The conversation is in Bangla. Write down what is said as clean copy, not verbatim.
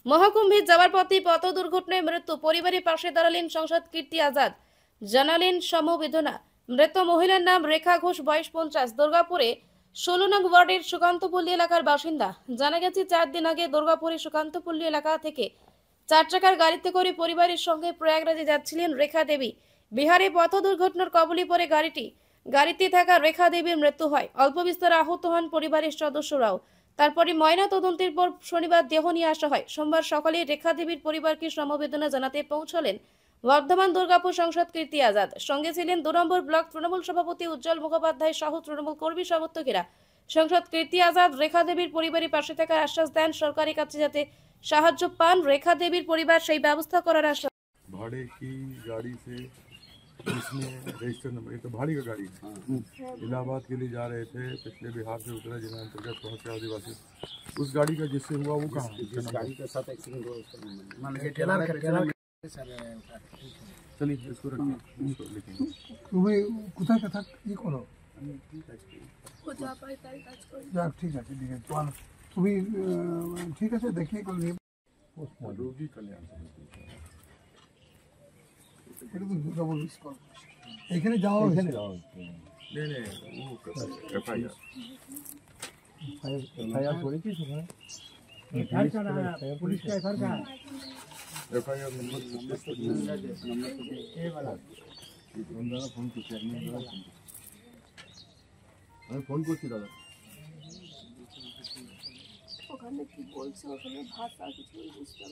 মহাকুম্ভে যাওয়ার পথে পথ দুর্ঘটনায় মৃত্যু, পরিবারের পাশে দাঁড়ালেন সাংসদ কীর্তি আজাদ, জানালেন সমবেদনা। মৃত মহিলার নাম রেখা ঘোষ, বয়স 50, দুর্গাপুরে 16 নং ওয়ার্ডের সুকান্তপল্লী এলাকার বাসিন্দা। জানা গেছে 4 দিন আগে দুর্গাপুরের সুকান্তপল্লী এলাকা থেকে 4 চাকার গাড়িতে করে পরিবারের সঙ্গে প্রয়াগরাজে যাচ্ছিলেন রেখা দেবী। বিহারে পথ দুর্ঘটনার কবলে পড়ে গাড়িতে থাকা রেখা দেবীর মৃত্যু হয়। অল্প বিস্তর আহত হন পরিবারের সদস্যরাও। তারপরে ময়না তদন্তের পর শনিবার দেহ নিয়ে আসা হয়। সোমবার সকালে রেখা দেবীর পরিবারকে সমবেদনা জানাতে পৌঁছলেন বর্ধমান দুর্গাপুর সাংসদ কীর্তি আজাদ। সঙ্গে ছিলেন 2 নম্বর ব্লক তৃণমূল সভাপতি উজ্জ্বল মুখোপাধ্যায় সহ তৃণমূল কর্মী সমর্থকেরা। সাংসদ কীর্তি আজাদ রেখা দেবীর পরিবারের পাশে থাকার আশ্বাস দেন। সরকারের কাছে যাতে সাহায্য পান রেখা দেবীর পরিবার সেই ব্যবস্থা করার আশ্বাস। भाड़े की गाड़ी से जिसमें रजिस्टर नंबर, ये तो भाड़ी का गाड़ी है, इलाहाबाद के लिए जा रहे थे, पिछले बिहार से उतरा जिला अंतर्गत पहुंचे आदिवासी। उस गाड़ी का जिससे हुआ वो कहाँ है? जिस गाड़ी के साथ एक्सीडेंट हुआ उसका चलिए इसको रखिए, इसको लिखेंगे। তুমি কোথায় কথা কি করো? যাক, ঠিক আছে ঠিক আছে, তুমি ঠিক আছে দেখিয়ে করে নিয়ে रोगी कल्याण समिति। এটা তো ডবল মিস করো। এখানে যাও, এখানে नहीं नहीं वो FIR ফায়ার করেছি সেখানে পুলিশ का एफआईआर का FIR नंबर আমি ফোন করছি দাদা। ওখানে কি বলছে, ওখানে ভাষা কিছু বুঝতে